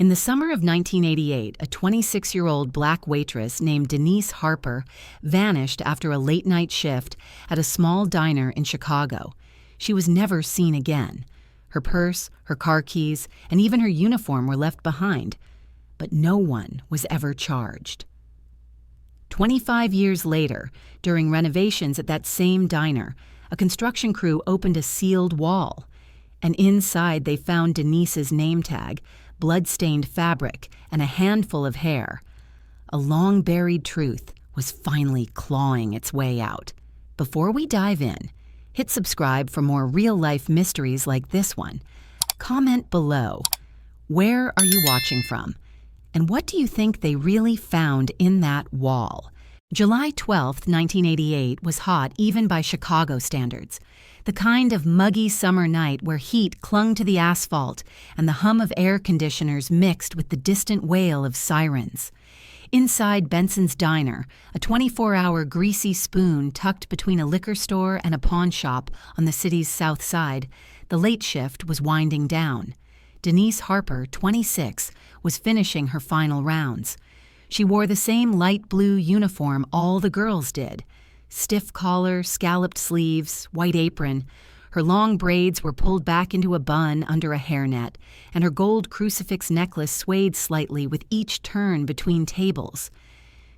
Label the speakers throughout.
Speaker 1: In the summer of 1988, a 26-year-old black waitress named Denise Harper vanished after a late-night shift at a small diner in Chicago. She was never seen again. Her purse, her car keys, and even her uniform were left behind, but no one was ever charged. 25 years later, during renovations at that same diner, a construction crew opened a sealed wall, and inside they found Denise's name tag, blood-stained fabric, and a handful of hair. A long-buried truth was finally clawing its way out. Before we dive in, hit subscribe for more real-life mysteries like this one. Comment below, where are you watching from? And what do you think they really found in that wall? July 12, 1988 was hot even by Chicago standards. The kind of muggy summer night where heat clung to the asphalt and the hum of air conditioners mixed with the distant wail of sirens. Inside Benson's diner, a 24-hour greasy spoon tucked between a liquor store and a pawn shop on the city's south side, the late shift was winding down. Denise Harper, 26, was finishing her final rounds. She wore the same light blue uniform all the girls did. Stiff collar, scalloped sleeves, white apron. Her long braids were pulled back into a bun under a hairnet, and her gold crucifix necklace swayed slightly with each turn between tables.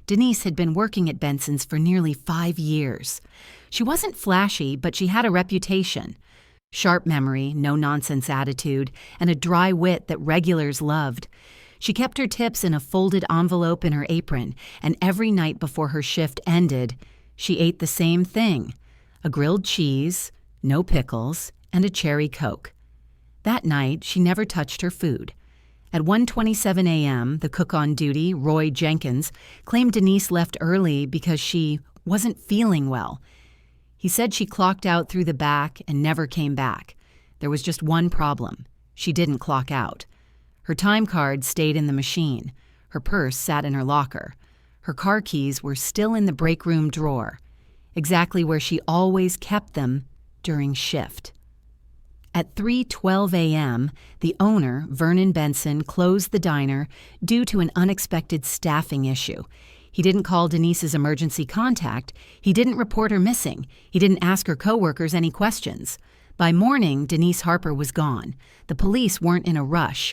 Speaker 1: Denise had been working at Benson's for nearly 5 years. She wasn't flashy, but she had a reputation. Sharp memory, no-nonsense attitude, and a dry wit that regulars loved. She kept her tips in a folded envelope in her apron, and every night before her shift ended, she ate the same thing: a grilled cheese, no pickles, and a cherry Coke. That night, she never touched her food. At 1:27 a.m., the cook on duty, Roy Jenkins, claimed Denise left early because she wasn't feeling well. He said she clocked out through the back and never came back. There was just one problem: she didn't clock out. Her time card stayed in the machine. Her purse sat in her locker. Her car keys were still in the break room drawer, exactly where she always kept them during shift. At 3:12 a.m., the owner, Vernon Benson, closed the diner due to an unexpected staffing issue. He didn't call Denise's emergency contact. He didn't report her missing. He didn't ask her coworkers any questions. By morning, Denise Harper was gone. The police weren't in a rush.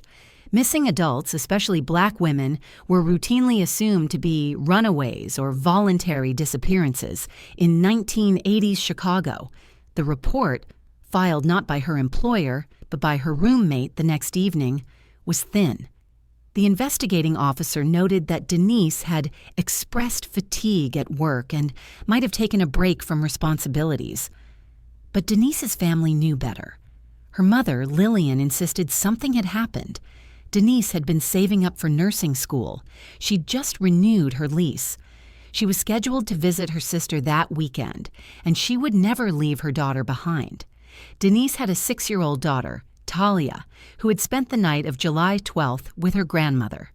Speaker 1: Missing adults, especially black women, were routinely assumed to be runaways or voluntary disappearances in 1980s Chicago. The report, filed not by her employer, but by her roommate the next evening, was thin. The investigating officer noted that Denise had expressed fatigue at work and might have taken a break from responsibilities. But Denise's family knew better. Her mother, Lillian, insisted something had happened. Denise had been saving up for nursing school. She'd just renewed her lease. She was scheduled to visit her sister that weekend, and she would never leave her daughter behind. Denise had a 6-year-old daughter, Talia, who had spent the night of July 12th with her grandmother.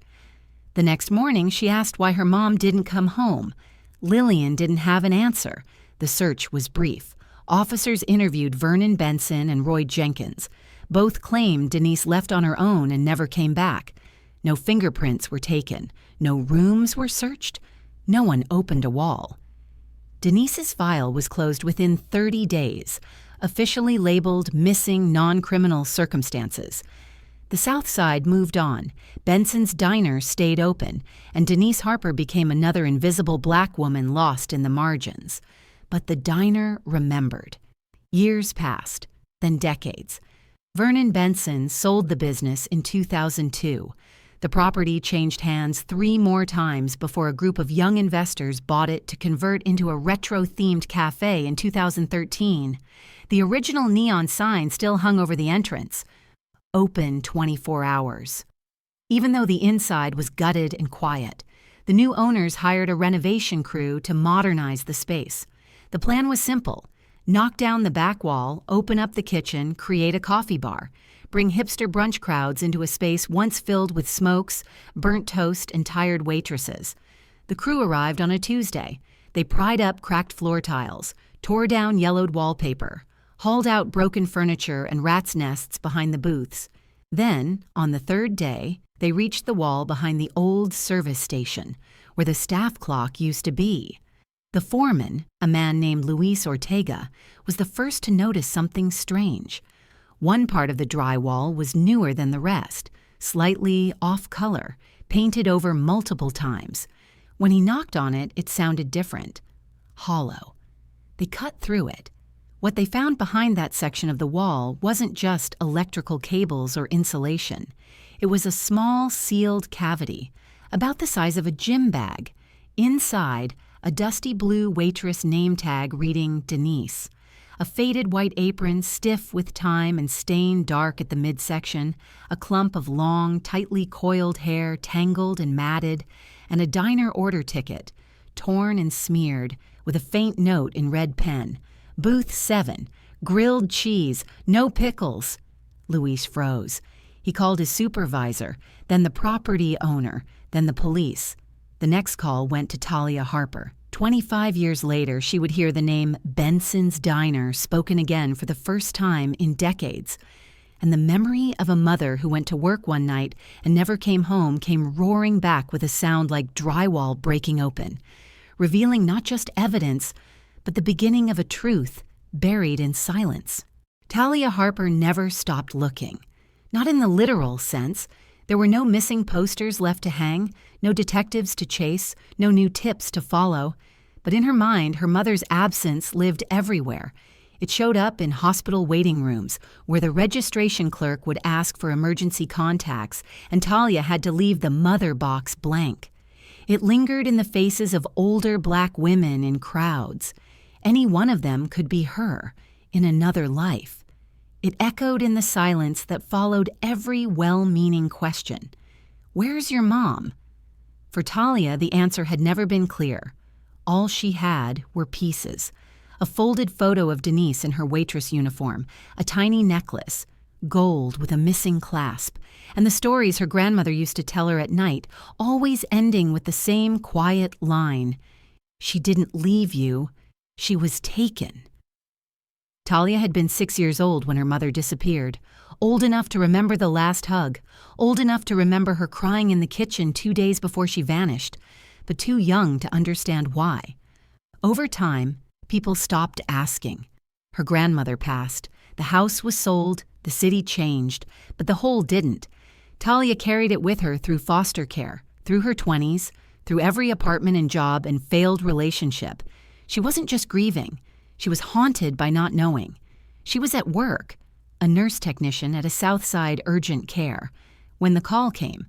Speaker 1: The next morning, she asked why her mom didn't come home. Lillian didn't have an answer. The search was brief. Officers interviewed Vernon Benson and Roy Jenkins. Both claimed Denise left on her own and never came back. No fingerprints were taken. No rooms were searched. No one opened a wall. Denise's file was closed within 30 days, officially labeled missing non-criminal circumstances. The South Side moved on. Benson's diner stayed open, and Denise Harper became another invisible black woman lost in the margins. But the diner remembered. Years passed, then decades. Vernon Benson sold the business in 2002. The property changed hands 3 more times before a group of young investors bought it to convert into a retro-themed cafe in 2013. The original neon sign still hung over the entrance. Open 24 hours. Even though the inside was gutted and quiet, the new owners hired a renovation crew to modernize the space. The plan was simple: knock down the back wall, open up the kitchen, create a coffee bar, bring hipster brunch crowds into a space once filled with smokes, burnt toast, and tired waitresses. The crew arrived on a Tuesday. They pried up cracked floor tiles, tore down yellowed wallpaper, hauled out broken furniture and rats' nests behind the booths. Then, on the third day, They reached the wall behind the old service station, where the staff clock used to be. The foreman, a man named Luis Ortega, was the first to notice something strange. One part of the drywall was newer than the rest, slightly off-color, painted over multiple times. When he knocked on it, it sounded different. Hollow. They cut through it. What they found behind that section of the wall wasn't just electrical cables or insulation. It was a small, sealed cavity, about the size of a gym bag. Inside, a dusty blue Waitress name tag reading Denise. A faded white apron, stiff with time and stained dark at the midsection, a clump of long, tightly coiled hair, tangled and matted, and a diner order ticket, torn and smeared, with a faint note in red pen. Booth 7, grilled cheese, no pickles. Luis froze. He called his supervisor, then the property owner, then the police. The next call went to Talia Harper. 25 years later, she would hear the name Benson's Diner spoken again for the first time in decades. And the memory of a mother who went to work one night and never came home came roaring back with a sound like drywall breaking open, revealing not just evidence, but the beginning of a truth buried in silence. Talia Harper never stopped looking. Not in the literal sense. There were no missing posters left to hang, no detectives to chase, no new tips to follow. But in her mind, her mother's absence lived everywhere. It showed up in hospital waiting rooms, where the registration clerk would ask for emergency contacts, and Talia had to leave the mother box blank. It lingered in the faces of older black women in crowds. Any one of them could be her, in another life. It echoed in the silence that followed every well-meaning question. Where's your mom? For Talia, the answer had never been clear. All she had were pieces. A folded photo of Denise in her waitress uniform, a tiny necklace, gold with a missing clasp, and the stories her grandmother used to tell her at night, always ending with the same quiet line. She didn't leave you, she was taken. Talia had been 6 years old when her mother disappeared, old enough to remember the last hug, old enough to remember her crying in the kitchen 2 days before she vanished, but too young to understand why. Over time, people stopped asking. Her grandmother passed, the house was sold, the city changed, but the whole didn't. Talia carried it with her through foster care, through her 20s, through every apartment and job and failed relationship. She wasn't just grieving. She was haunted by not knowing. She was at work, a nurse technician at a Southside urgent care, when the call came.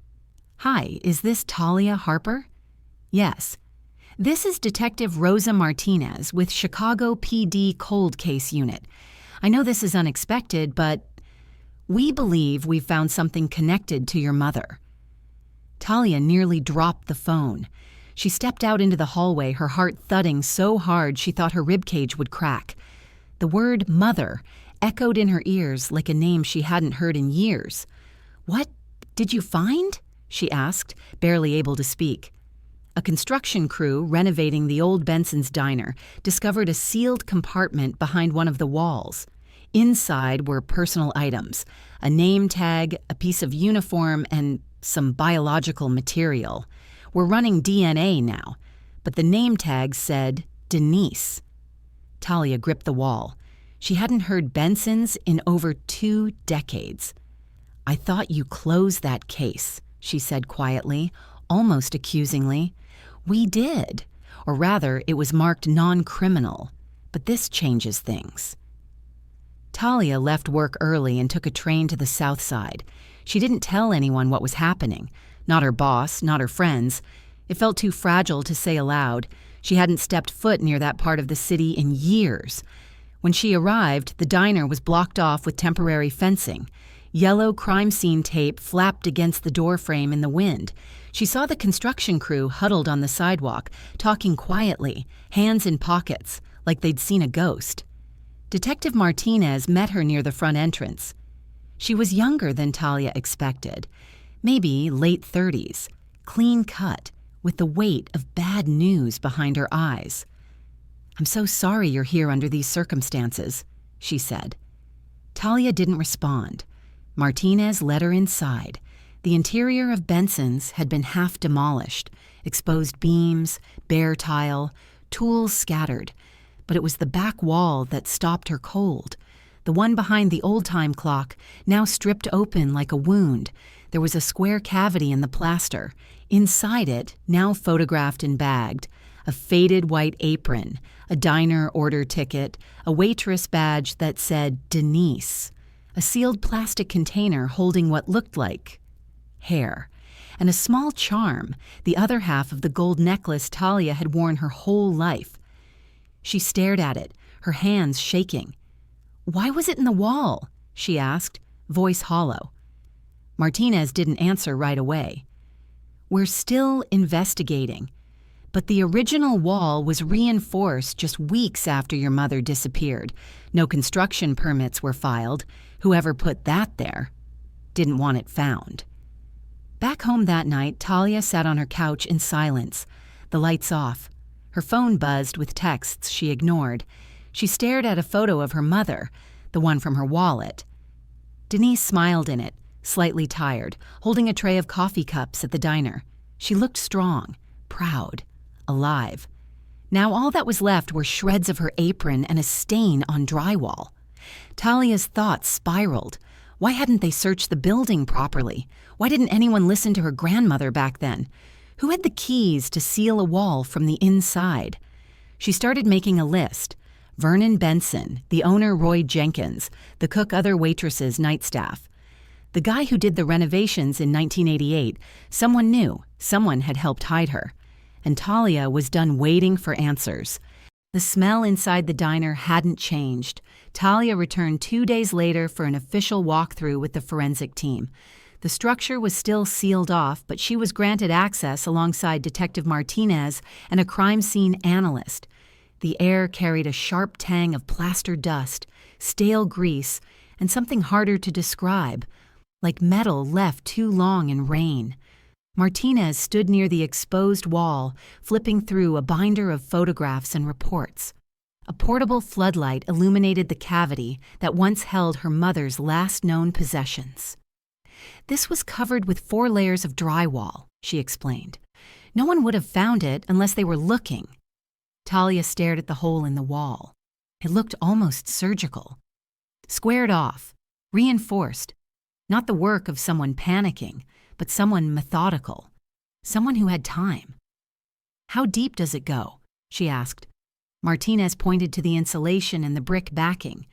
Speaker 1: "Hi, is this Talia Harper?" "Yes." "This is Detective Rosa Martinez with Chicago PD Cold Case Unit. I know this is unexpected, but we believe we've found something connected to your mother." Talia nearly dropped the phone. She stepped out into the hallway, her heart thudding so hard she thought her ribcage would crack. The word mother echoed in her ears like a name she hadn't heard in years. "What did you find?" she asked, barely able to speak. A construction crew renovating the old Benson's Diner discovered a sealed compartment behind one of the walls. Inside were personal items, a name tag, a piece of uniform, and some biological material. We're running DNA now, but the name tag said Denise. Talia gripped the wall. She hadn't heard Benson's in over 2 decades. "I thought you closed that case," she said quietly, almost accusingly. "We did, or rather, it was marked non-criminal, but this changes things." Talia left work early and took a train to the South Side. She didn't tell anyone what was happening. Not her boss, not her friends. It felt too fragile to say aloud. She hadn't stepped foot near that part of the city in years. When she arrived, the diner was blocked off with temporary fencing. Yellow crime scene tape flapped against the doorframe in the wind. She saw the construction crew huddled on the sidewalk, talking quietly, hands in pockets, like they'd seen a ghost. Detective Martinez met her near the front entrance. She was younger than Talia expected. Maybe late 30s, clean cut, with the weight of bad news behind her eyes. "I'm so sorry you're here under these circumstances," she said. Talia didn't respond. Martinez led her inside. The interior of Benson's had been half demolished, exposed beams, bare tile, tools scattered. But it was the back wall that stopped her cold. The one behind the old-time clock, now stripped open like a wound. There was a square cavity in the plaster. Inside it, now photographed and bagged, a faded white apron, a diner order ticket, a waitress badge that said Denise, a sealed plastic container holding what looked like hair, and a small charm, the other half of the gold necklace Talia had worn her whole life. She stared at it, her hands shaking. "Why was it in the wall?" she asked, voice hollow. Martinez didn't answer right away. "We're still investigating. But the original wall was reinforced just weeks after your mother disappeared. No construction permits were filed. Whoever put that there didn't want it found." Back home that night, Talia sat on her couch in silence, the lights off. Her phone buzzed with texts she ignored. She stared at a photo of her mother, the one from her wallet. Denise smiled in it, slightly tired, holding a tray of coffee cups at the diner. She looked strong, proud, alive. Now all that was left were shreds of her apron and a stain on drywall. Talia's thoughts spiraled. Why hadn't they searched the building properly? Why didn't anyone listen to her grandmother back then? Who had the keys to seal a wall from the inside? She started making a list. Vernon Benson, the owner Roy Jenkins, the cook other waitresses, night staff. The guy who did the renovations in 1988, someone knew, someone had helped hide her. And Talia was done waiting for answers. The smell inside the diner hadn't changed. Talia returned 2 days later for an official walkthrough with the forensic team. The structure was still sealed off, but she was granted access alongside Detective Martinez and a crime scene analyst. The air carried a sharp tang of plaster dust, stale grease, and something harder to describe, like metal left too long in rain. Martinez stood near the exposed wall, flipping through a binder of photographs and reports. A portable floodlight illuminated the cavity that once held her mother's last known possessions. "This was covered with 4 layers of drywall," she explained. "No one would have found it unless they were looking." Talia stared at the hole in the wall. It looked almost surgical. Squared off, reinforced. Not the work of someone panicking, but someone methodical. Someone who had time. "How deep does it go?" she asked. Martinez pointed to the insulation and the brick backing.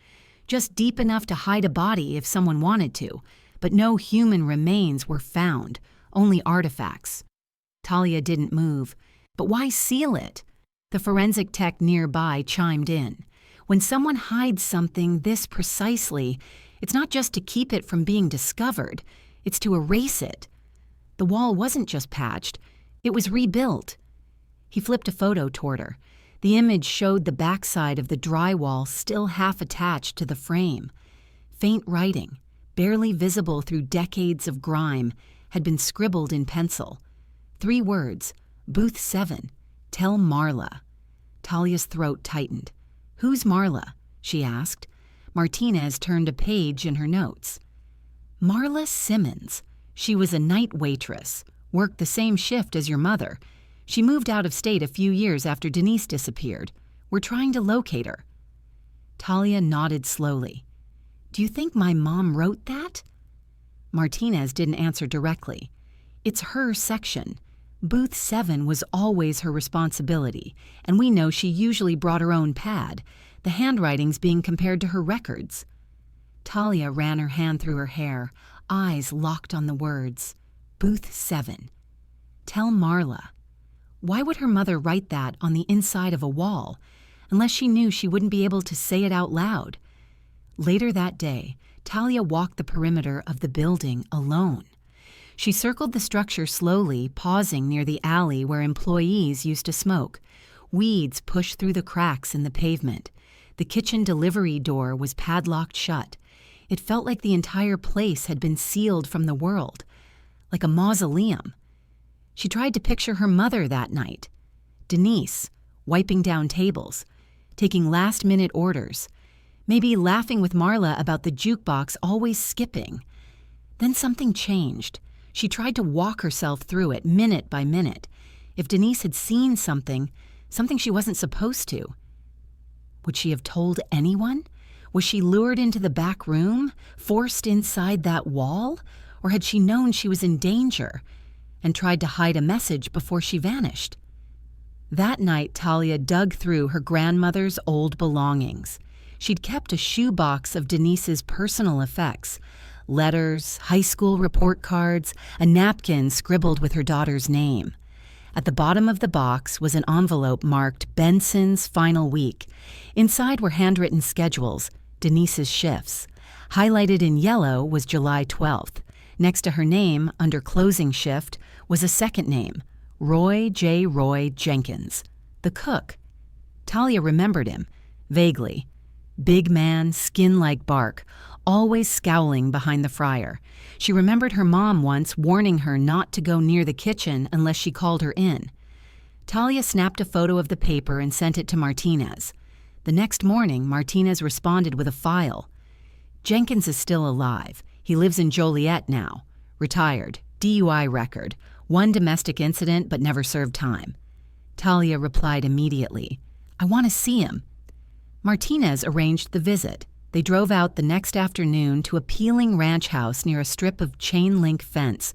Speaker 1: "Just deep enough to hide a body if someone wanted to, but no human remains were found, only artifacts." Talia didn't move. "But why seal it?" The forensic tech nearby chimed in. "When someone hides something this precisely, it's not just to keep it from being discovered, it's to erase it. The wall wasn't just patched, it was rebuilt." He flipped a photo toward her. The image showed the backside of the drywall still half attached to the frame. Faint writing, barely visible through decades of grime, had been scribbled in pencil. 3 words, "Booth 7, tell Marla." Talia's throat tightened. "Who's Marla?" she asked. Martinez turned a page in her notes. "Marla Simmons. She was a night waitress, worked the same shift as your mother. She moved out of state a few years after Denise disappeared. We're trying to locate her." Talia nodded slowly. "Do you think my mom wrote that?" Martinez didn't answer directly. "It's her section. Booth 7 was always her responsibility, and we know she usually brought her own pad, the handwritings being compared to her records." Talia ran her hand through her hair, eyes locked on the words. Booth 7. Tell Marla. Why would her mother write that on the inside of a wall, unless she knew she wouldn't be able to say it out loud? Later that day, Talia walked the perimeter of the building alone. She circled the structure slowly, pausing near the alley where employees used to smoke. Weeds pushed through the cracks in the pavement. The kitchen delivery door was padlocked shut. It felt like the entire place had been sealed from the world, like a mausoleum. She tried to picture her mother that night. Denise, wiping down tables, taking last-minute orders, maybe laughing with Marla about the jukebox always skipping. Then something changed. She tried to walk herself through it minute by minute. If Denise had seen something she wasn't supposed to. Would she have told anyone? Was she lured into the back room, forced inside that wall? Or had she known she was in danger and tried to hide a message before she vanished? That night, Talia dug through her grandmother's old belongings. She'd kept a shoebox of Denise's personal effects, letters, high school report cards, a napkin scribbled with her daughter's name. At the bottom of the box was an envelope marked Benson's final week. Inside were handwritten schedules, Denise's shifts. Highlighted in yellow was July 12th. Next to her name, under closing shift, was a second name, Roy J. Roy Jenkins, the cook. Talia remembered him, vaguely. Big man, skin like bark, always scowling behind the fryer. She remembered her mom once warning her not to go near the kitchen unless she called her in. Talia snapped a photo of the paper and sent it to Martinez. The next morning, Martinez responded with a file. Jenkins is still alive. He lives in Joliet now. Retired. DUI record. 1 domestic incident but never served time. Talia replied immediately, I want to see him. Martinez arranged the visit. They drove out the next afternoon to a peeling ranch house near a strip of chain-link fence.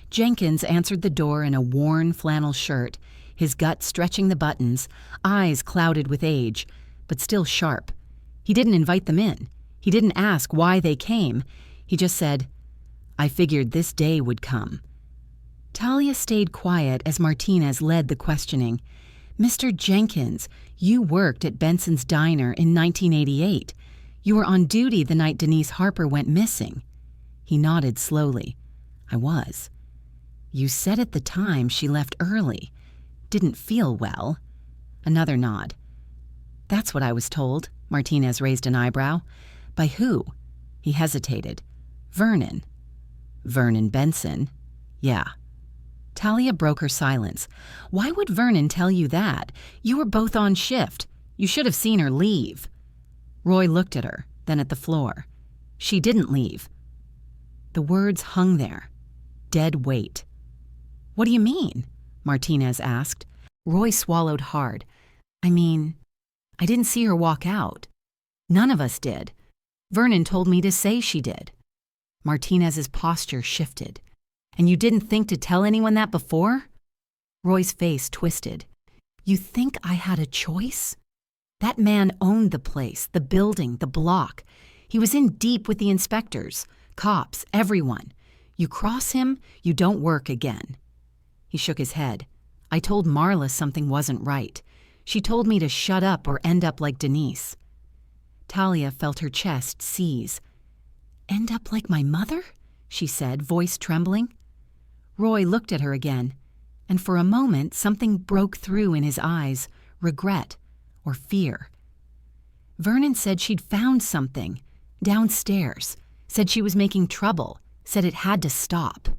Speaker 1: Jenkins answered the door in a worn flannel shirt, his gut stretching the buttons, eyes clouded with age, but still sharp. He didn't invite them in. He didn't ask why they came. He just said, I figured this day would come. Talia stayed quiet as Martinez led the questioning. Mr. Jenkins, you worked at Benson's Diner in 1988. You were on duty the night Denise Harper went missing. He nodded slowly. I was. You said at the time she left early. Didn't feel well. Another nod. That's what I was told. Martinez raised an eyebrow. By who? He hesitated. Vernon. Vernon Benson? Yeah. Talia broke her silence. Why would Vernon tell you that? You were both on shift. You should have seen her leave. Roy looked at her, then at the floor. She didn't leave. The words hung there. Dead weight. What do you mean? Martinez asked. Roy swallowed hard. I mean, I didn't see her walk out. None of us did. Vernon told me to say she did. Martinez's posture shifted. And you didn't think to tell anyone that before? Roy's face twisted. You think I had a choice? That man owned the place, the building, the block. He was in deep with the inspectors, cops, everyone. You cross him, you don't work again. He shook his head. I told Marla something wasn't right. She told me to shut up or end up like Denise. Talia felt her chest seize. End up like my mother? She said, voice trembling. Roy looked at her again, and for a moment something broke through in his eyes, regret or fear. Vernon said she'd found something, downstairs, said she was making trouble, said it had to stop.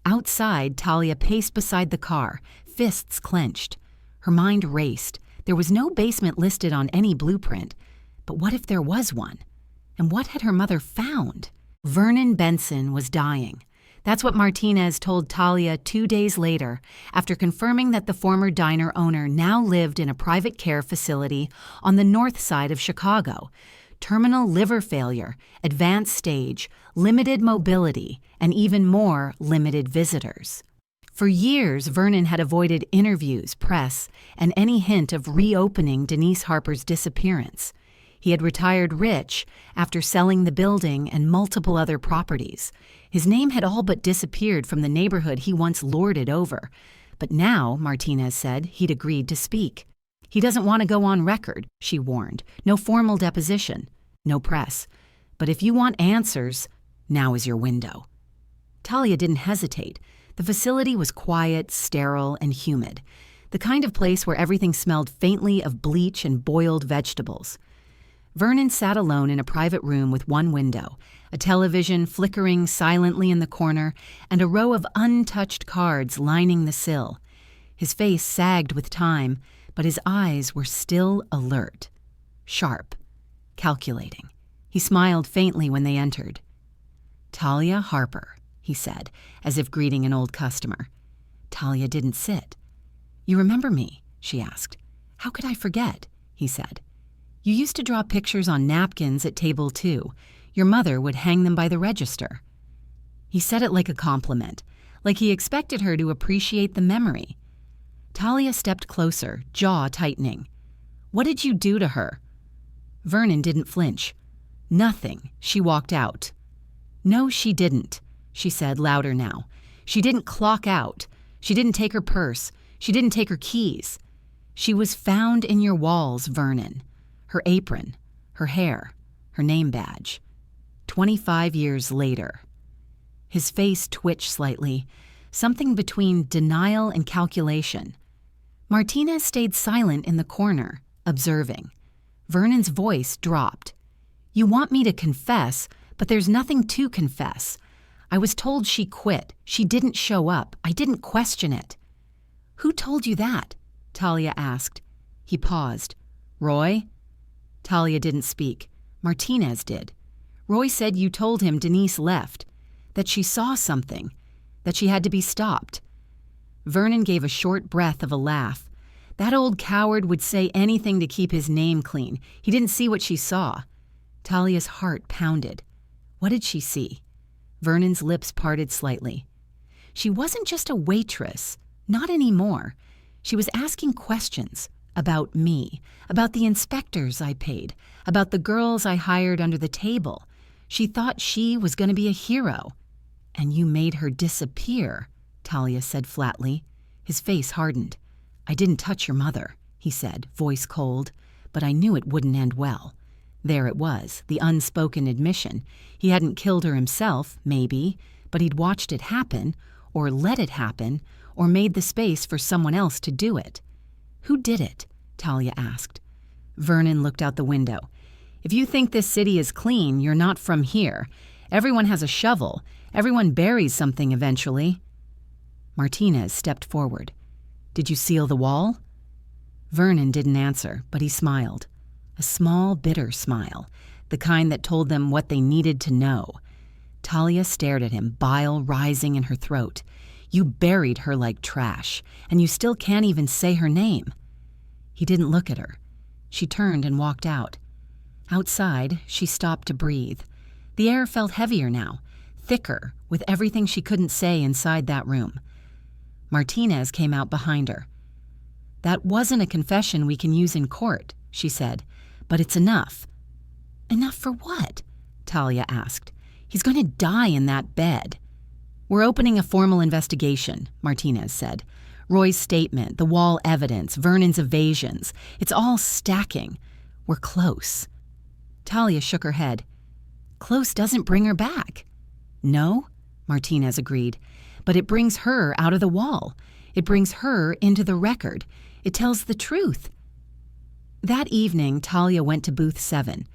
Speaker 1: Outside, Talia paced beside the car, fists clenched. Her mind raced. There was no basement listed on any blueprint, but what if there was one? And what had her mother found? Vernon Benson was dying. That's what Martinez told Talia 2 days later, after confirming that the former diner owner now lived in a private care facility on the north side of Chicago. Terminal liver failure, advanced stage, limited mobility, and even more limited visitors. For years, Vernon had avoided interviews, press, and any hint of reopening Denise Harper's disappearance. He had retired rich after selling the building and multiple other properties. His name had all but disappeared from the neighborhood he once lorded over. But now, Martinez said, he'd agreed to speak. He doesn't want to go on record, she warned. No formal deposition, no press. But if you want answers, now is your window. Talia didn't hesitate. The facility was quiet, sterile, and humid. The kind of place where everything smelled faintly of bleach and boiled vegetables. Vernon sat alone in a private room with one window, a television flickering silently in the corner, and a row of untouched cards lining the sill. His face sagged with time, but his eyes were still alert, sharp, calculating. He smiled faintly when they entered. Talia Harper, he said, as if greeting an old customer. Talia didn't sit. You remember me? She asked. How could I forget? He said. You used to draw pictures on napkins at table 2. Your mother would hang them by the register. He said it like a compliment, like he expected her to appreciate the memory. Talia stepped closer, jaw tightening. What did you do to her? Vernon didn't flinch. Nothing. She walked out. No, she didn't, she said louder now. She didn't clock out. She didn't take her purse. She didn't take her keys. She was found in your walls, Vernon. Her apron, her hair, her name badge. 25 years later. His face twitched slightly, something between denial and calculation. Martinez stayed silent in the corner, observing. Vernon's voice dropped. You want me to confess, but there's nothing to confess. I was told she quit. She didn't show up. I didn't question it. Who told you that? Talia asked. He paused. Roy? Talia didn't speak. Martinez did. Roy said you told him Denise left, that she saw something, that she had to be stopped. Vernon gave a short breath of a laugh. That old coward would say anything to keep his name clean. He didn't see what she saw. Talia's heart pounded. What did she see? Vernon's lips parted slightly. She wasn't just a waitress. Not anymore. She was asking questions about me, about the inspectors I paid, about the girls I hired under the table. She thought she was going to be a hero. And you made her disappear, Talia said flatly. His face hardened. I didn't touch your mother, he said, voice cold, but I knew it wouldn't end well. There it was, the unspoken admission. He hadn't killed her himself, maybe, but he'd watched it happen, or let it happen, or made the space for someone else to do it. Who did it? Talia asked. Vernon looked out the window. If you think this city is clean, you're not from here. Everyone has a shovel. Everyone buries something eventually. Martinez stepped forward. Did you seal the wall? Vernon didn't answer, but he smiled. A small, bitter smile, the kind that told them what they needed to know. Talia stared at him, bile rising in her throat. You buried her like trash, and you still can't even say her name. He didn't look at her. She turned and walked out. Outside, she stopped to breathe. The air felt heavier now, thicker, with everything she couldn't say inside that room. Martinez came out behind her. That wasn't a confession we can use in court, she said, but it's enough. Enough for what? Talia asked. He's going to die in that bed. We're opening a formal investigation, Martinez said. Roy's statement, the wall evidence, Vernon's evasions, it's all stacking. We're close. Talia shook her head. Close doesn't bring her back. No, Martinez agreed, but it brings her out of the wall. It brings her into the record. It tells the truth. That evening, Talia went to booth 7.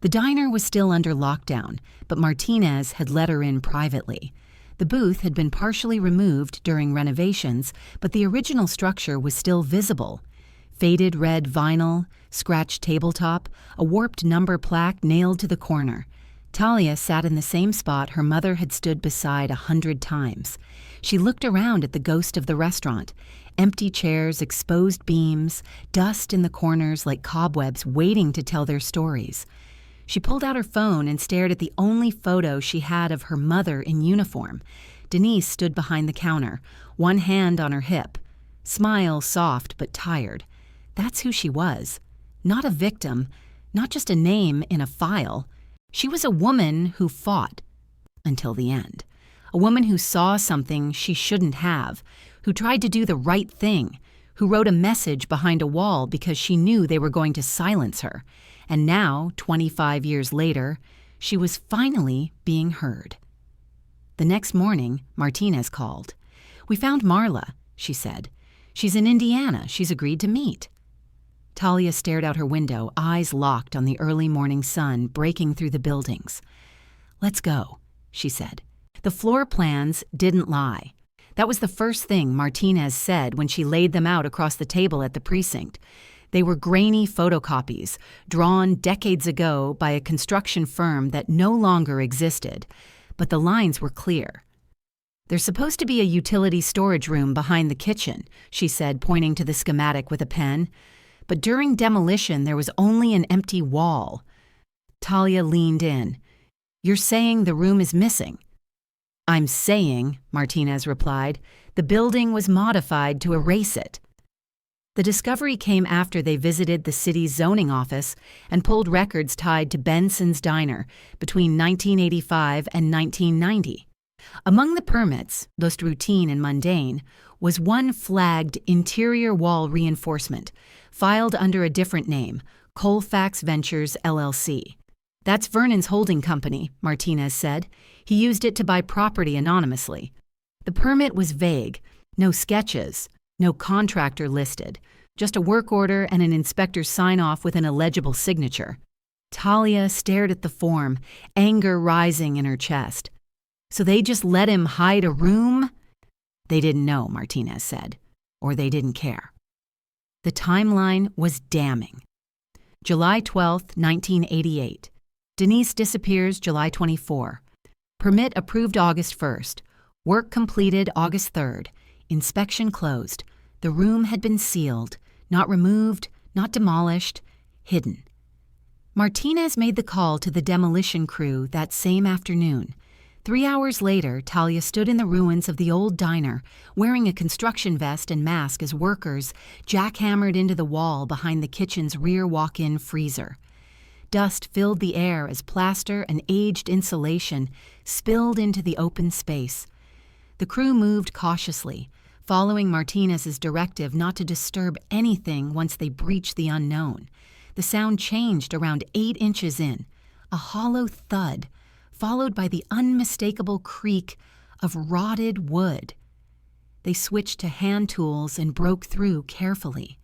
Speaker 1: The diner was still under lockdown, but Martinez had let her in privately. The booth had been partially removed during renovations, but the original structure was still visible. Faded red vinyl, scratched tabletop, a warped number plaque nailed to the corner. Talia sat in the same spot her mother had stood beside 100 times. She looked around at the ghost of the restaurant. Empty chairs, exposed beams, dust in the corners like cobwebs waiting to tell their stories. She pulled out her phone and stared at the only photo she had of her mother in uniform. Denise stood behind the counter, one hand on her hip. Smile soft but tired. That's who she was. Not a victim, not just a name in a file. She was a woman who fought until the end. A woman who saw something she shouldn't have, who tried to do the right thing, who wrote a message behind a wall because she knew they were going to silence her. And now, 25 years later, she was finally being heard. The next morning, Martinez called. We found Marla, she said. She's in Indiana. She's agreed to meet. Talia stared out her window, eyes locked on the early morning sun breaking through the buildings. Let's go, she said. The floor plans didn't lie. That was the first thing Martinez said when she laid them out across the table at the precinct. They were grainy photocopies, drawn decades ago by a construction firm that no longer existed. But the lines were clear. "There's supposed to be a utility storage room behind the kitchen," she said, pointing to the schematic with a pen. "But during demolition, there was only an empty wall." Talia leaned in. "You're saying the room is missing?" "I'm saying," Martinez replied, "the building was modified to erase it." The discovery came after they visited the city's zoning office and pulled records tied to Benson's Diner between 1985 and 1990. Among the permits, most routine and mundane, was one flagged interior wall reinforcement, filed under a different name, Colfax Ventures LLC. "That's Vernon's holding company," Martinez said. "He used it to buy property anonymously." The permit was vague, no sketches, no contractor listed, just a work order and an inspector's sign-off with an illegible signature. Talia stared at the form, anger rising in her chest. "So they just let him hide a room?" "They didn't know," Martinez said, "or they didn't care." The timeline was damning. July 12, 1988. Denise disappears July 24. Permit approved August 1st. Work completed August 3rd. Inspection closed. The room had been sealed, not removed, not demolished, hidden. Martinez made the call to the demolition crew that same afternoon. 3 hours later, Talia stood in the ruins of the old diner, wearing a construction vest and mask as workers jackhammered into the wall behind the kitchen's rear walk-in freezer. Dust filled the air as plaster and aged insulation spilled into the open space. The crew moved cautiously, following Martinez's directive not to disturb anything once they breached the unknown. The sound changed around 8 inches in, a hollow thud, followed by the unmistakable creak of rotted wood. They switched to hand tools and broke through carefully.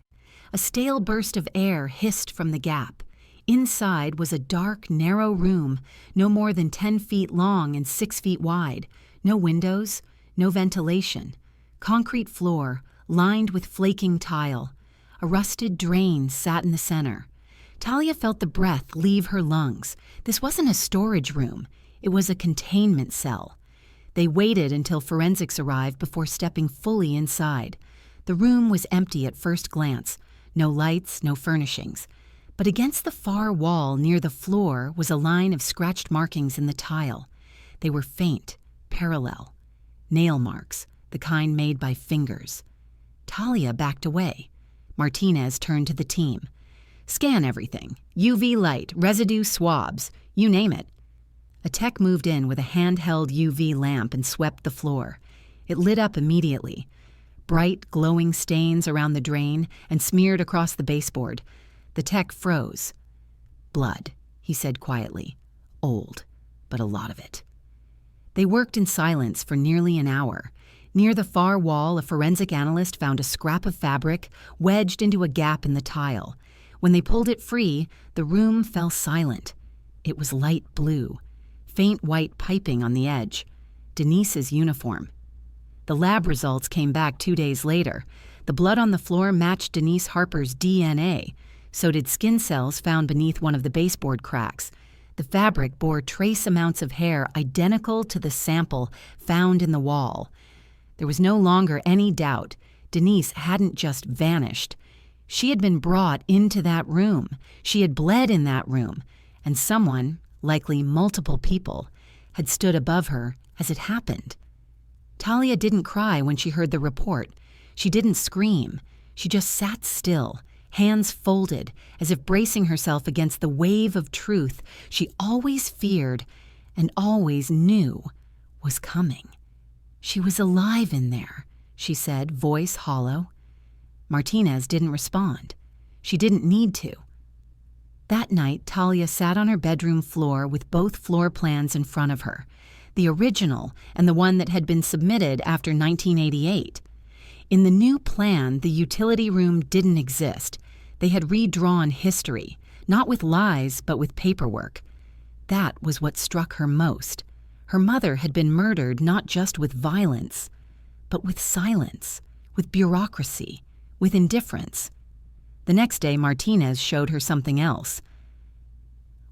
Speaker 1: A stale burst of air hissed from the gap. Inside was a dark, narrow room, no more than 10 feet long and 6 feet wide. No windows, no ventilation. Concrete floor, lined with flaking tile. A rusted drain sat in the center. Talia felt the breath leave her lungs. This wasn't a storage room. It was a containment cell. They waited until forensics arrived before stepping fully inside. The room was empty at first glance. No lights, no furnishings. But against the far wall near the floor was a line of scratched markings in the tile. They were faint, parallel. Nail marks, the kind made by fingers. Talia backed away. Martinez turned to the team. "Scan everything. UV light, residue swabs, you name it." A tech moved in with a handheld UV lamp and swept the floor. It lit up immediately. Bright, glowing stains around the drain and smeared across the baseboard. The tech froze. "Blood," he said quietly. "Old, but a lot of it." They worked in silence for nearly an hour. Near the far wall, a forensic analyst found a scrap of fabric wedged into a gap in the tile. When they pulled it free, the room fell silent. It was light blue. Faint white piping on the edge. Denise's uniform. The lab results came back 2 days later. The blood on the floor matched Denise Harper's DNA. So did skin cells found beneath one of the baseboard cracks. The fabric bore trace amounts of hair identical to the sample found in the wall. There was no longer any doubt. Denise hadn't just vanished. She had been brought into that room. She had bled in that room. And someone, likely multiple people, had stood above her as it happened. Talia didn't cry when she heard the report. She didn't scream. She just sat still, hands folded, as if bracing herself against the wave of truth she always feared and always knew was coming. "She was alive in there," she said, voice hollow. Martinez didn't respond. She didn't need to. That night, Talia sat on her bedroom floor with both floor plans in front of her, the original and the one that had been submitted after 1988. In the new plan, the utility room didn't exist. They had redrawn history, not with lies, but with paperwork. That was what struck her most. Her mother had been murdered not just with violence, but with silence, with bureaucracy, with indifference. The next day, Martinez showed her something else.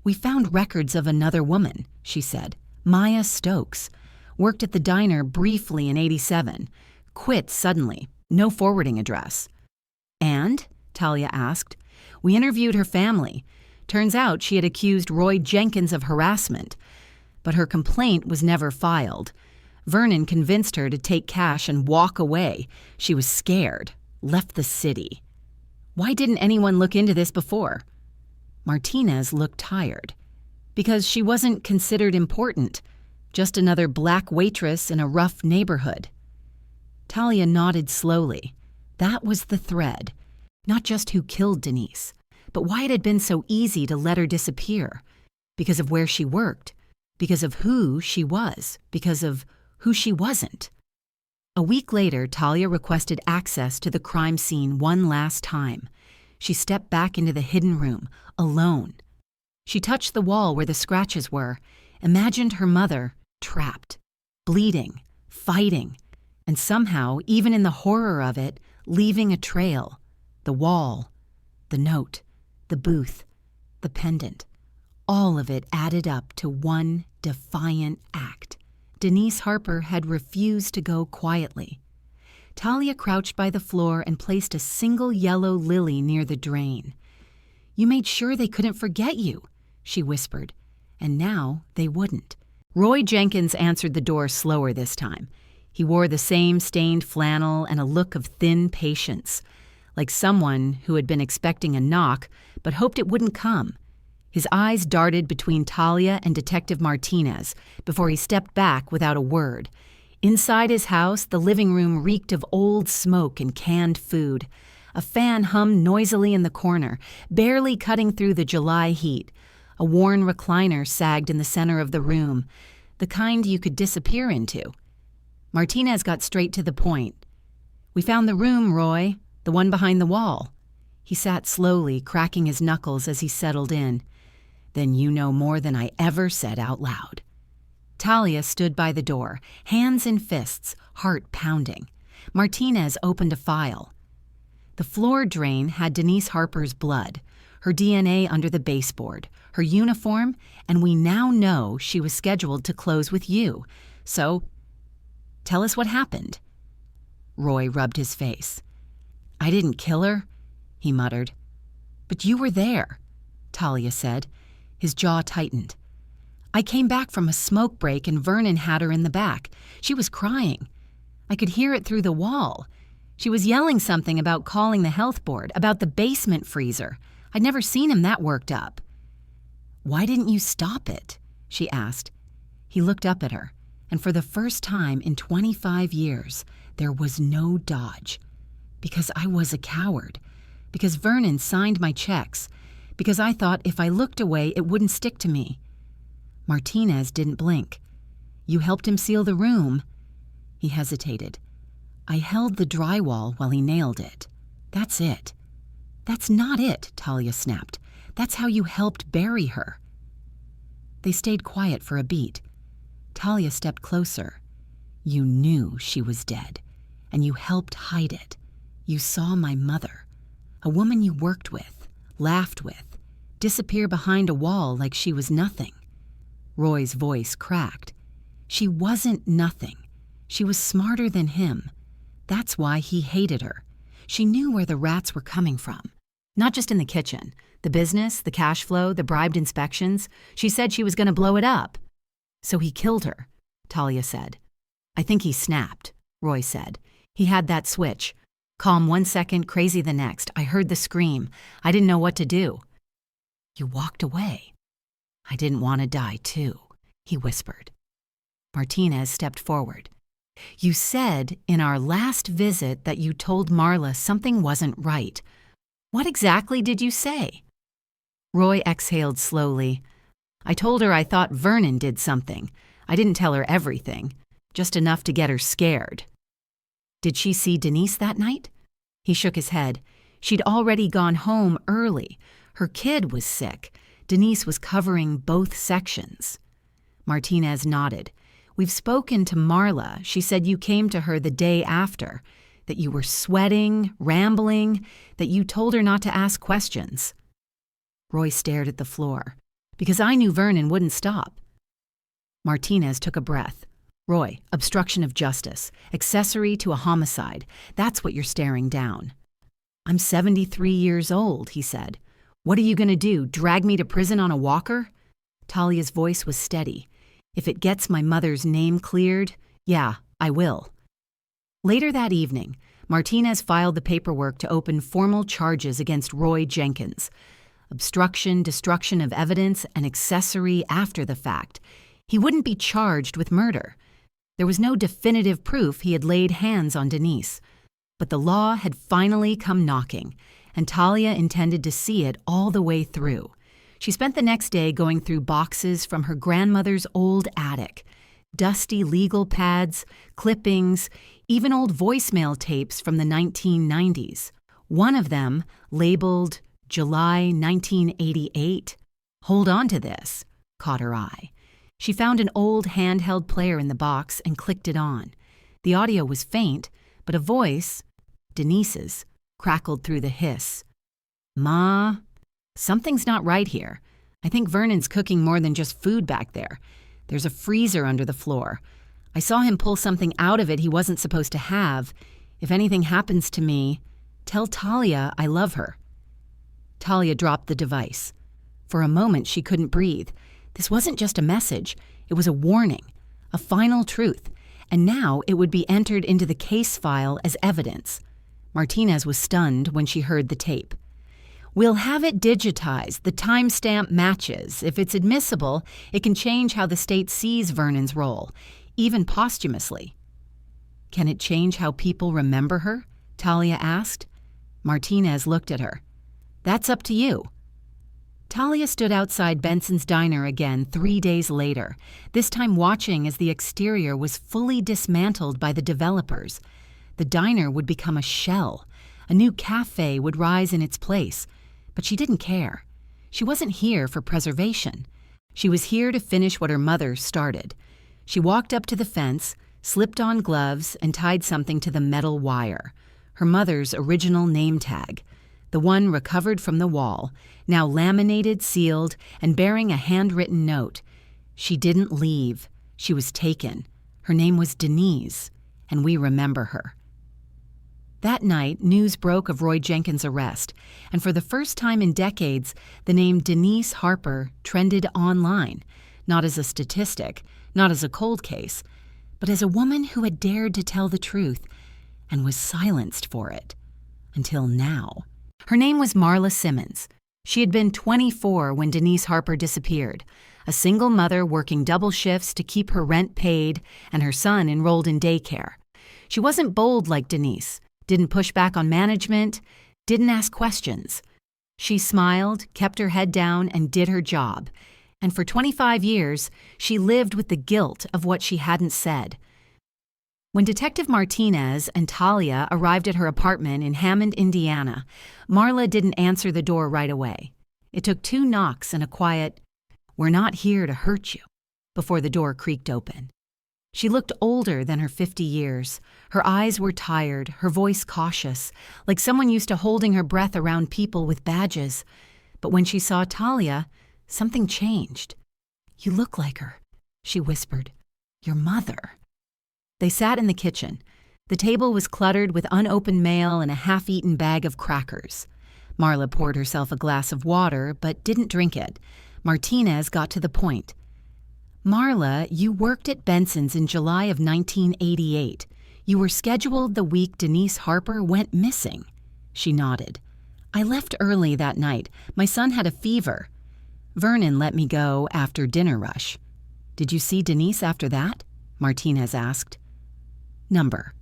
Speaker 1: "We found records of another woman," she said, "Maya Stokes. Worked at the diner briefly in '87. Quit suddenly. No forwarding address. And? Talia asked. We interviewed her family. Turns out she had accused Roy Jenkins of harassment. But her complaint was never filed. Vernon convinced her to take cash and walk away. She was scared. Left the city. Why didn't anyone look into this before? Martinez looked tired. Because she wasn't considered important. Just another black waitress in a rough neighborhood. Talia nodded slowly. That was the thread. Not just who killed Denise, but why it had been so easy to let her disappear. Because of where she worked. Because of who she was. Because of who she wasn't. A week later, Talia requested access to the crime scene one last time. She stepped back into the hidden room, alone. She touched the wall where the scratches were, imagined her mother, trapped, bleeding, fighting, and somehow, even in the horror of it, leaving a trail. The wall, the note, the booth, the pendant. All of it added up to one defiant act. Denise Harper had refused to go quietly. Talia crouched by the floor and placed a single yellow lily near the drain. You made sure they couldn't forget you, she whispered, and now they wouldn't. Roy Jenkins answered the door slower this time. He wore the same stained flannel and a look of thin patience, like someone who had been expecting a knock but hoped it wouldn't come. His eyes darted between Talia and Detective Martinez before he stepped back without a word. Inside his house, the living room reeked of old smoke and canned food. A fan hummed noisily in the corner, barely cutting through the July heat. A worn recliner sagged in the center of the room, the kind you could disappear into. Martinez got straight to the point. We found the room, Roy, the one behind the wall. He sat slowly, cracking his knuckles as he settled in. Then you know more than I ever said out loud. Talia stood by the door, hands in fists, heart pounding. Martinez opened a file. The floor drain had Denise Harper's blood, her DNA under the baseboard, her uniform, and we now know she was scheduled to close with you. So, tell us what happened. Roy rubbed his face. I didn't kill her, he muttered. But you were there, Talia said. His jaw tightened. I came back from a smoke break and Vernon had her in the back. She was crying. I could hear it through the wall. She was yelling something about calling the health board, about the basement freezer. I'd never seen him that worked up. Why didn't you stop it? She asked. He looked up at her, and for the first time in 25 years, there was no dodge. Because I was a coward. Because Vernon signed my checks. Because I thought if I looked away, it wouldn't stick to me. Martinez didn't blink. You helped him seal the room. He hesitated. I held the drywall while he nailed it. That's it. That's not it, Talia snapped. That's how you helped bury her. They stayed quiet for a beat. Talia stepped closer. You knew she was dead, and you helped hide it. You saw my mother, a woman you worked with, laughed with, disappear behind a wall like she was nothing. Roy's voice cracked. She wasn't nothing. She was smarter than him. That's why he hated her. She knew where the rats were coming from. Not just in the kitchen. The business, the cash flow, the bribed inspections. She said she was going to blow it up. So he killed her, Talia said. I think he snapped, Roy said. He had that switch. Calm one second, crazy the next. I heard the scream. I didn't know what to do. You walked away. I didn't want to die too, he whispered. Martinez stepped forward. You said in our last visit that you told Marla something wasn't right. What exactly did you say? Roy exhaled slowly. I told her I thought Vernon did something. I didn't tell her everything, just enough to get her scared. Did she see Denise that night? He shook his head. She'd already gone home early. Her kid was sick. Denise was covering both sections. Martinez nodded. We've spoken to Marla. She said you came to her the day after, that you were sweating, rambling, that you told her not to ask questions. Roy stared at the floor. Because I knew Vernon wouldn't stop. Martinez took a breath. Roy, obstruction of justice, accessory to a homicide. That's what you're staring down. I'm 73 years old, he said. What are you going to do, drag me to prison on a walker? Talia's voice was steady. If it gets my mother's name cleared, yeah, I will. Later that evening, Martinez filed the paperwork to open formal charges against Roy Jenkins. Obstruction, destruction of evidence, and accessory after the fact. He wouldn't be charged with murder. There was no definitive proof he had laid hands on Denise. But the law had finally come knocking, and Talia intended to see it all the way through. She spent the next day going through boxes from her grandmother's old attic. Dusty legal pads, clippings, even old voicemail tapes from the 1990s. One of them, labeled July 1988, "Hold on to this," caught her eye. She found an old handheld player in the box and clicked it on. The audio was faint, but a voice, Denise's, crackled through the hiss. "Ma, something's not right here. I think Vernon's cooking more than just food back there. There's a freezer under the floor. I saw him pull something out of it he wasn't supposed to have. If anything happens to me, tell Talia I love her." Talia dropped the device. For a moment, she couldn't breathe. This wasn't just a message. It was a warning, a final truth, and now it would be entered into the case file as evidence. Martinez was stunned when she heard the tape. "We'll have it digitized. The timestamp matches. If it's admissible, it can change how the state sees Vernon's role, even posthumously." "Can it change how people remember her?" Talia asked. Martinez looked at her. "That's up to you." Talia stood outside Benson's diner again 3 days later, this time watching as the exterior was fully dismantled by the developers. The diner would become a shell. A new cafe would rise in its place. But she didn't care. She wasn't here for preservation. She was here to finish what her mother started. She walked up to the fence, slipped on gloves, and tied something to the metal wire. Her mother's original name tag. The one recovered from the wall, now laminated, sealed, and bearing a handwritten note. She didn't leave. She was taken. Her name was Denise, and we remember her. That night, news broke of Roy Jenkins' arrest, and for the first time in decades, the name Denise Harper trended online, not as a statistic, not as a cold case, but as a woman who had dared to tell the truth and was silenced for it. Until now. Her name was Marla Simmons. She had been 24 when Denise Harper disappeared, a single mother working double shifts to keep her rent paid and her son enrolled in daycare. She wasn't bold like Denise, didn't push back on management, didn't ask questions. She smiled, kept her head down, and did her job. And for 25 years, she lived with the guilt of what she hadn't said. When Detective Martinez and Talia arrived at her apartment in Hammond, Indiana, Marla didn't answer the door right away. It took 2 knocks and a quiet, "We're not here to hurt you," before the door creaked open. She looked older than her 50 years. Her eyes were tired, her voice cautious, like someone used to holding her breath around people with badges. But when she saw Talia, something changed. "You look like her," she whispered. "Your mother." They sat in the kitchen. The table was cluttered with unopened mail and a half-eaten bag of crackers. Marla poured herself a glass of water, but didn't drink it. Martinez got to the point. "Marla, you worked at Benson's in July of 1988. You were scheduled the week Denise Harper went missing." She nodded. "I left early that night. My son had a fever. Vernon let me go after dinner rush." "Did you see Denise after that?" Martinez asked. "Number.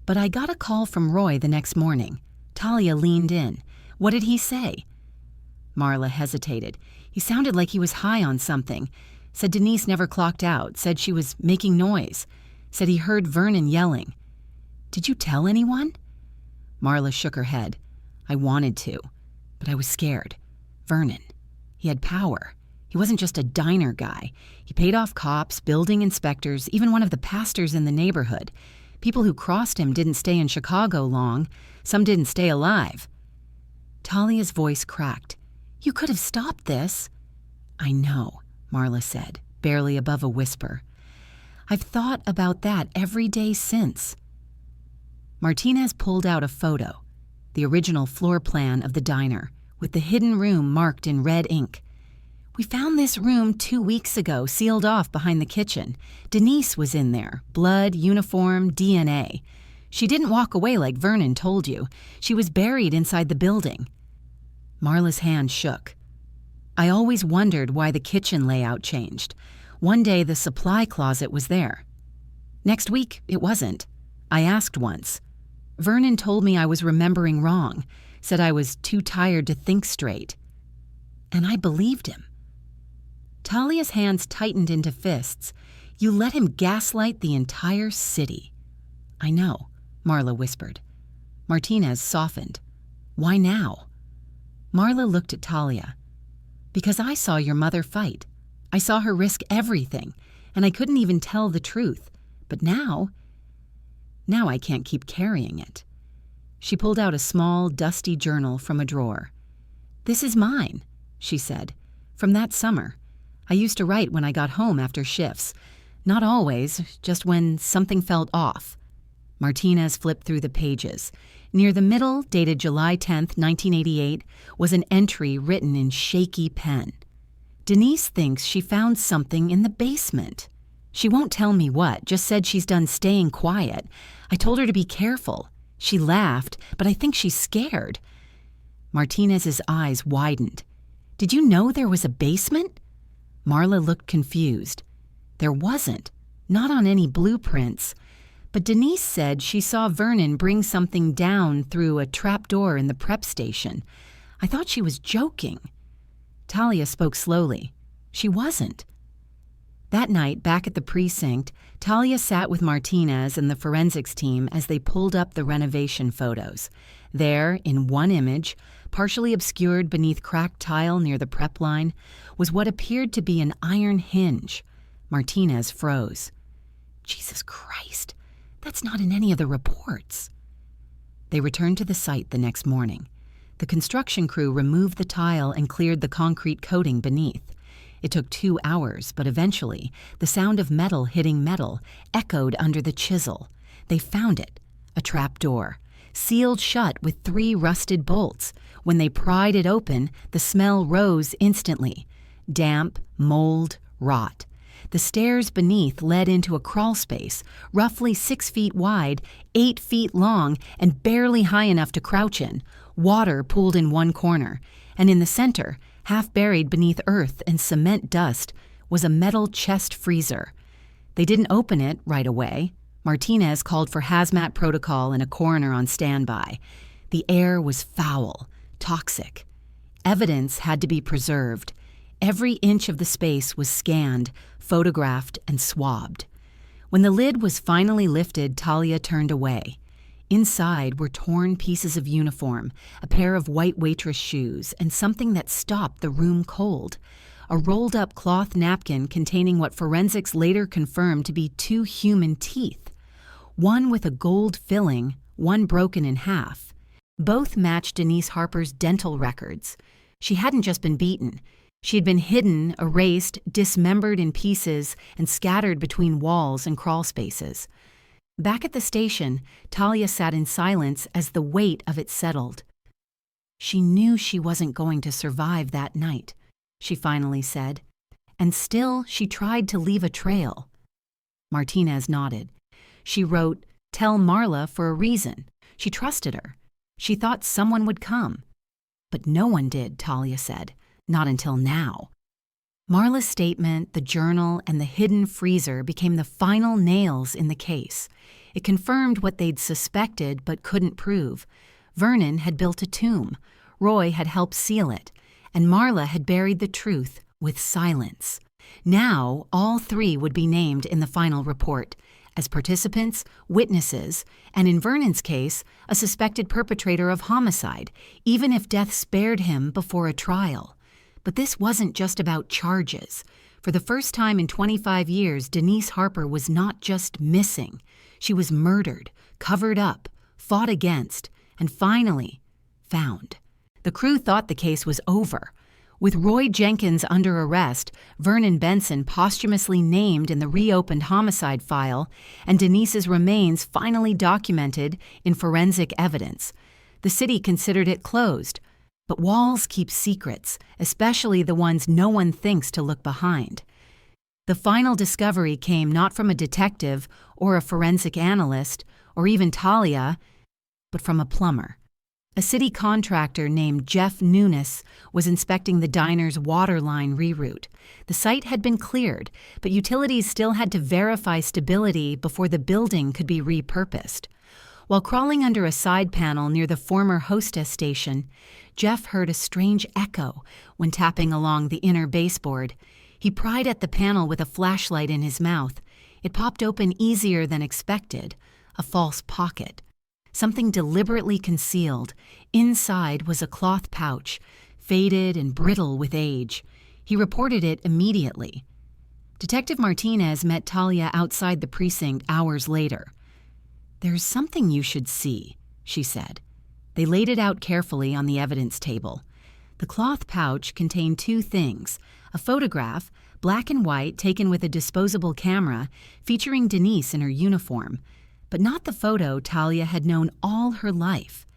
Speaker 1: But I got a call from Roy the next morning." Talia leaned in. "What did he say?" Marla hesitated. "He sounded like he was high on something. Said Denise never clocked out, said she was making noise, said he heard Vernon yelling." "Did you tell anyone?" Marla shook her head. "I wanted to, but I was scared. Vernon. He had power. He wasn't just a diner guy. He paid off cops, building inspectors, even one of the pastors in the neighborhood. People who crossed him didn't stay in Chicago long. Some didn't stay alive." Talia's voice cracked. "You could have stopped this." "I know," Marla said, barely above a whisper. I've thought about that every day since." Martinez pulled out a photo, the original floor plan of the diner, with the hidden room marked in red ink. "We found this room 2 weeks ago, sealed off behind the kitchen. Denise was in there, blood, uniform, DNA. She didn't walk away like Vernon told you. She was buried inside the building." Marla's hand shook. "I always wondered why the kitchen layout changed. One day the supply closet was there. Next week, it wasn't. I asked once. Vernon told me I was remembering wrong, said I was too tired to think straight. And I believed him." Talia's hands tightened into fists. "You let him gaslight the entire city." "I know," Marla whispered. Martinez softened. "Why now?" Marla looked at Talia. "Because I saw your mother fight. I saw her risk everything, and I couldn't even tell the truth. But now I can't keep carrying it." She pulled out a small, dusty journal from a drawer. "This is mine," she said, "from that summer. I used to write when I got home after shifts. Not always, just when something felt off." Martinez flipped through the pages. Near the middle, dated July 10th, 1988, was an entry written in shaky pen. "Denise thinks she found something in the basement. She won't tell me what, just said she's done staying quiet. I told her to be careful. She laughed, but I think she's scared." Martinez's eyes widened. "Did you know there was a basement?" Marla looked confused. "There wasn't. Not on any blueprints. But Denise said she saw Vernon bring something down through a trapdoor in the prep station. I thought she was joking." Talia spoke slowly. She wasn't. That night, back at the precinct, Talia sat with Martinez and the forensics team as they pulled up the renovation photos. There, in one image, partially obscured beneath cracked tile near the prep line, was what appeared to be an iron hinge. Martinez froze. "Jesus Christ, that's not in any of the reports." They returned to the site the next morning. The construction crew removed the tile and cleared the concrete coating beneath. It took 2 hours, but eventually, the sound of metal hitting metal echoed under the chisel. They found it, a trap door, sealed shut with 3 rusted bolts. When they pried it open, the smell rose instantly. Damp, mold, rot. The stairs beneath led into a crawl space, roughly 6 feet wide, 8 feet long, and barely high enough to crouch in. Water pooled in one corner, and in the center, half buried beneath earth and cement dust, was a metal chest freezer. They didn't open it right away. Martinez called for hazmat protocol and a coroner on standby. The air was foul, toxic. Evidence had to be preserved. Every inch of the space was scanned, photographed, and swabbed. When the lid was finally lifted, Talia turned away. Inside were torn pieces of uniform, a pair of white waitress shoes, and something that stopped the room cold. A rolled-up cloth napkin containing what forensics later confirmed to be 2 human teeth. One with a gold filling, one broken in half. Both matched Denise Harper's dental records. She hadn't just been beaten. She had been hidden, erased, dismembered in pieces, and scattered between walls and crawl spaces. Back at the station, Talia sat in silence as the weight of it settled. She knew she wasn't going to survive that night, she finally said, and still she tried to leave a trail. Martinez nodded. She wrote, "Tell Marla for a reason." She trusted her. She thought someone would come. But no one did, Talia said. Not until now. Marla's statement, the journal, and the hidden freezer became the final nails in the case. It confirmed what they'd suspected but couldn't prove. Vernon had built a tomb. Roy had helped seal it. And Marla had buried the truth with silence. Now, all 3 would be named in the final report as participants, witnesses, and in Vernon's case, a suspected perpetrator of homicide, even if death spared him before a trial. But this wasn't just about charges. For the first time in 25 years, Denise Harper was not just missing. She was murdered, covered up, fought against, and finally found. The crew thought the case was over. With Roy Jenkins under arrest, Vernon Benson posthumously named in the reopened homicide file, and Denise's remains finally documented in forensic evidence, the city considered it closed. But walls keep secrets, especially the ones no one thinks to look behind. The final discovery came not from a detective or a forensic analyst or even Talia, but from a plumber. A city contractor named Jeff Nunes was inspecting the diner's water line reroute. The site had been cleared, but utilities still had to verify stability before the building could be repurposed. While crawling under a side panel near the former hostess station, Jeff heard a strange echo when tapping along the inner baseboard. He pried at the panel with a flashlight in his mouth. It popped open easier than expected, a false pocket. Something deliberately concealed. Inside was a cloth pouch, faded and brittle with age. He reported it immediately. Detective Martinez met Talia outside the precinct hours later. "There's something you should see," she said. They laid it out carefully on the evidence table. The cloth pouch contained two things: a photograph, black and white, taken with a disposable camera, featuring Denise in her uniform, but not the photo Talia had known all her life.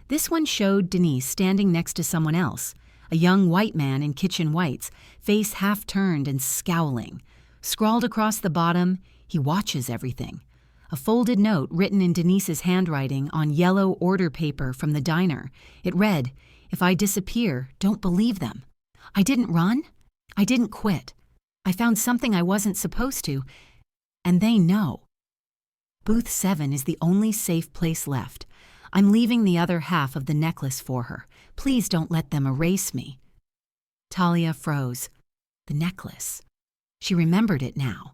Speaker 1: This one showed Denise standing next to someone else, a young white man in kitchen whites, face half-turned and scowling. Scrawled across the bottom, "He watches everything." A folded note written in Denise's handwriting on yellow order paper from the diner. It read, "If I disappear, don't believe them. I didn't run. I didn't quit. I found something I wasn't supposed to, and they know. Booth 7 is the only safe place left. I'm leaving the other half of the necklace for her. Please don't let them erase me." Talia froze. The necklace. She remembered it now.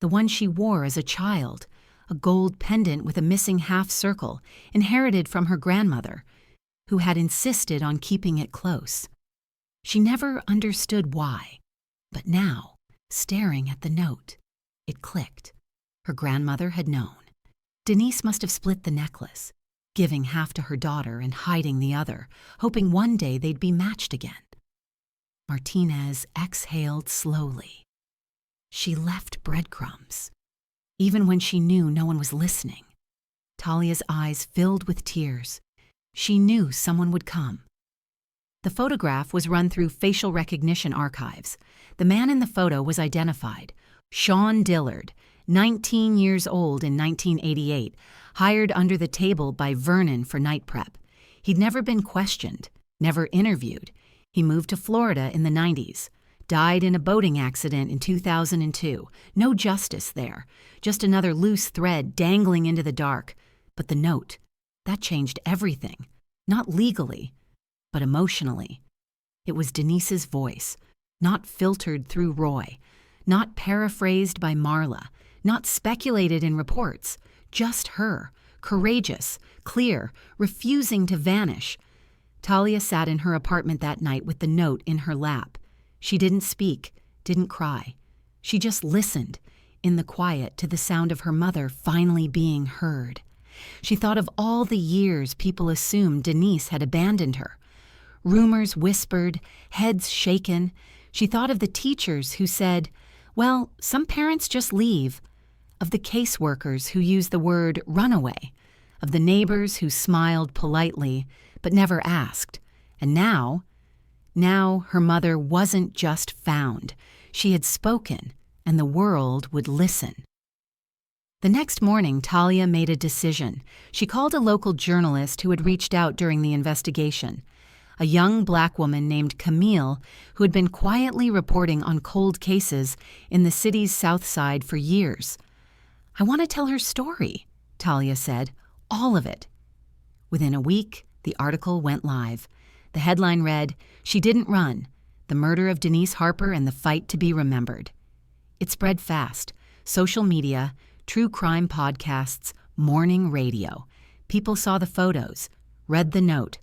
Speaker 1: The one she wore as a child, a gold pendant with a missing half circle, inherited from her grandmother, who had insisted on keeping it close. She never understood why, but now, staring at the note, it clicked. Her grandmother had known. Denise must have split the necklace, giving half to her daughter and hiding the other, hoping one day they'd be matched again. Martinez exhaled slowly. She left breadcrumbs, even when she knew no one was listening. Talia's eyes filled with tears. She knew someone would come. The photograph was run through facial recognition archives. The man in the photo was identified: Sean Dillard, 19 years old in 1988, hired under the table by Vernon for night prep. He'd never been questioned, never interviewed. He moved to Florida in the 90s, died in a boating accident in 2002. No justice there, just another loose thread dangling into the dark. But the note, that changed everything, not legally, but emotionally. It was Denise's voice, not filtered through Roy, not paraphrased by Marla, not speculated in reports, just her, courageous, clear, refusing to vanish. Talia sat in her apartment that night with the note in her lap. She didn't speak, didn't cry. She just listened, in the quiet, to the sound of her mother finally being heard. She thought of all the years people assumed Denise had abandoned her. Rumors whispered, heads shaken. She thought of the teachers who said, "Well, some parents just leave," of the caseworkers who used the word runaway, of the neighbors who smiled politely but never asked. And now her mother wasn't just found. She had spoken, and the world would listen. The next morning, Talia made a decision. She called a local journalist who had reached out during the investigation, a young black woman named Camille who had been quietly reporting on cold cases in the city's South Side for years. "I want to tell her story," Talia said, "all of it." Within a week, the article went live. The headline read, "She Didn't Run: The Murder of Denise Harper and the Fight to be Remembered." It spread fast. Social media, true crime podcasts, morning radio. People saw the photos, read the note,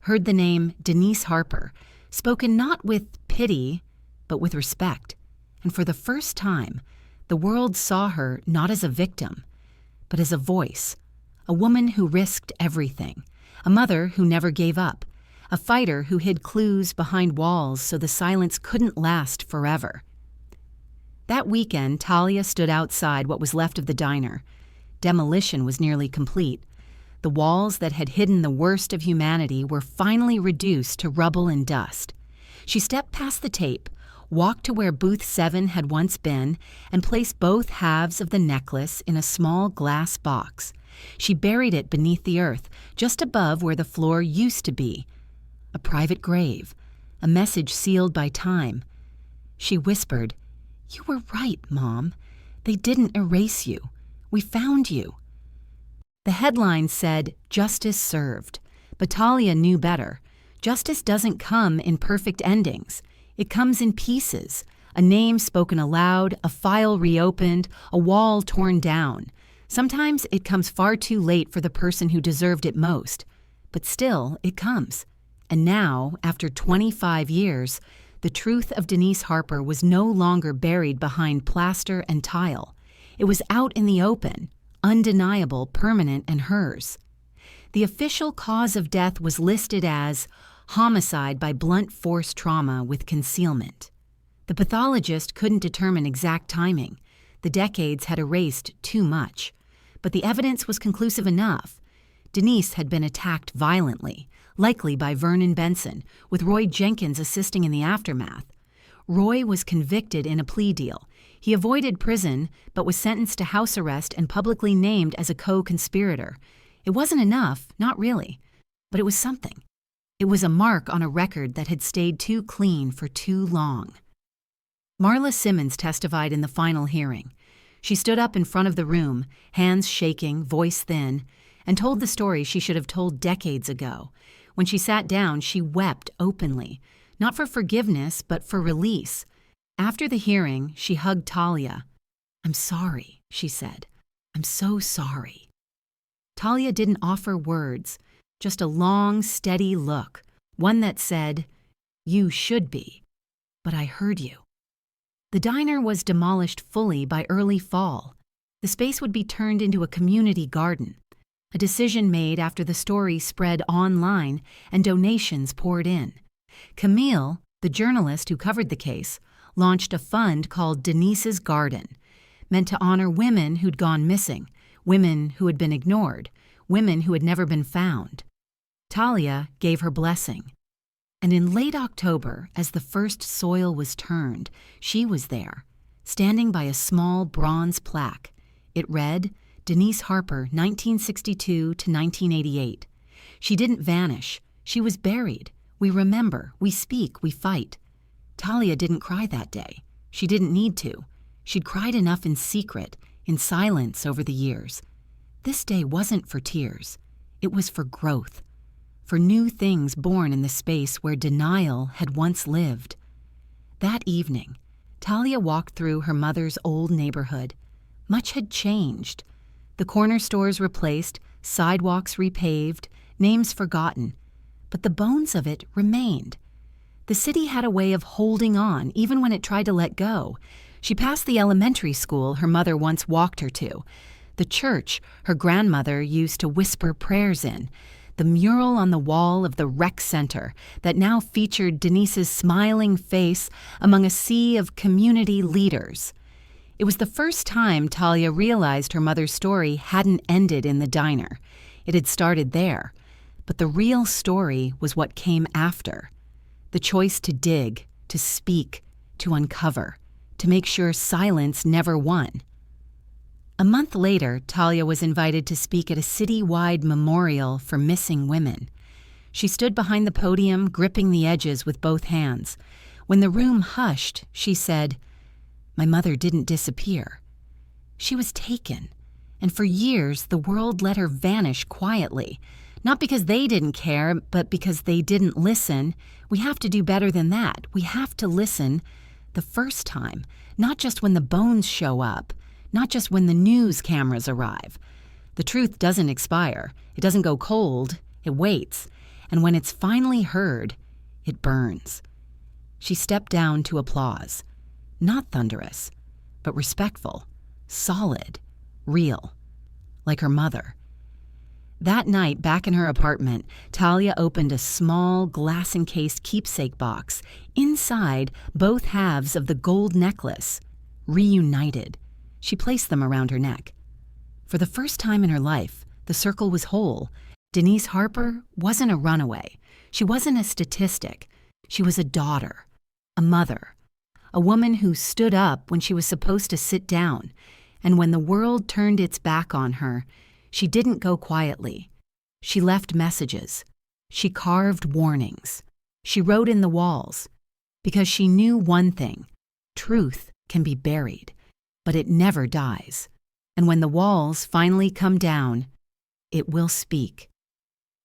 Speaker 1: heard the name Denise Harper, spoken not with pity, but with respect. And for the first time, the world saw her not as a victim, but as a voice, a woman who risked everything, a mother who never gave up, a fighter who hid clues behind walls so the silence couldn't last forever. That weekend, Talia stood outside what was left of the diner. Demolition was nearly complete. The walls that had hidden the worst of humanity were finally reduced to rubble and dust. She stepped past the tape, walked to where Booth 7 had once been, and placed both halves of the necklace in a small glass box. She buried it beneath the earth, just above where the floor used to be. A private grave, a message sealed by time. She whispered, "You were right, Mom. They didn't erase you. We found you." The headline said, "Justice served." But Talia knew better. Justice doesn't come in perfect endings. It comes in pieces. A name spoken aloud, a file reopened, a wall torn down. Sometimes it comes far too late for the person who deserved it most. But still, it comes. And now, after 25 years, the truth of Denise Harper was no longer buried behind plaster and tile. It was out in the open, undeniable, permanent, and hers. The official cause of death was listed as homicide by blunt force trauma with concealment. The pathologist couldn't determine exact timing. The decades had erased too much. But the evidence was conclusive enough. Denise had been attacked violently, likely by Vernon Benson, with Roy Jenkins assisting in the aftermath. Roy was convicted in a plea deal. He avoided prison, but was sentenced to house arrest and publicly named as a co-conspirator. It wasn't enough, not really, but it was something. It was a mark on a record that had stayed too clean for too long. Marla Simmons testified in the final hearing. She stood up in front of the room, hands shaking, voice thin, and told the story she should have told decades ago. When she sat down, she wept openly, not for forgiveness, but for release. After the hearing, she hugged Talia. "I'm sorry," she said. "I'm so sorry." Talia didn't offer words, just a long, steady look, one that said, "You should be, but I heard you." The diner was demolished fully by early fall. The space would be turned into a community garden, a decision made after the story spread online and donations poured in. Camille, the journalist who covered the case, launched a fund called Denise's Garden, meant to honor women who'd gone missing, women who had been ignored, women who had never been found. Talia gave her blessing. And in late October, as the first soil was turned, she was there, standing by a small bronze plaque. It read, Denise Harper, 1962 to 1988. She didn't vanish. She was buried. We remember, we speak, we fight. Talia didn't cry that day. She didn't need to. She'd cried enough in secret, in silence over the years. This day wasn't for tears. It was for growth, for new things born in the space where denial had once lived. That evening, Talia walked through her mother's old neighborhood. Much had changed. The corner stores replaced, sidewalks repaved, names forgotten. But the bones of it remained. The city had a way of holding on, even when it tried to let go. She passed the elementary school her mother once walked her to, the church her grandmother used to whisper prayers in, the mural on the wall of the rec center that now featured Denise's smiling face among a sea of community leaders. It was the first time Talia realized her mother's story hadn't ended in the diner. It had started there. But the real story was what came after. The choice to dig, to speak, to uncover, to make sure silence never won. A month later, Talia was invited to speak at a city-wide memorial for missing women. She stood behind the podium, gripping the edges with both hands. When the room hushed, she said, "My mother didn't disappear. She was taken, and for years the world let her vanish quietly. Not because they didn't care, but because they didn't listen. We have to do better than that. We have to listen the first time, not just when the bones show up, not just when the news cameras arrive. The truth doesn't expire. It doesn't go cold. It waits. And when it's finally heard, it burns." She stepped down to applause. Not thunderous, but respectful, solid, real, like her mother. That night, back in her apartment, Talia opened a small, glass-encased keepsake box. Inside, both halves of the gold necklace. Reunited. She placed them around her neck. For the first time in her life, the circle was whole. Denise Harper wasn't a runaway. She wasn't a statistic. She was a daughter, a mother, a woman who stood up when she was supposed to sit down. And when the world turned its back on her, she didn't go quietly. She left messages. She carved warnings. She wrote in the walls. Because she knew one thing: truth can be buried, but it never dies. And when the walls finally come down, it will speak.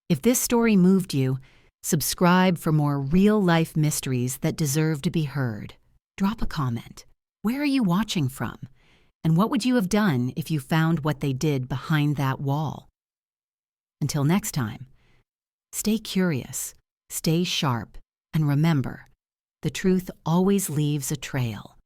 Speaker 1: If this story moved you, subscribe for more real-life mysteries that deserve to be heard. Drop a comment. Where are you watching from? And what would you have done if you found what they did behind that wall? Until next time, stay curious, stay sharp, and remember, the truth always leaves a trail.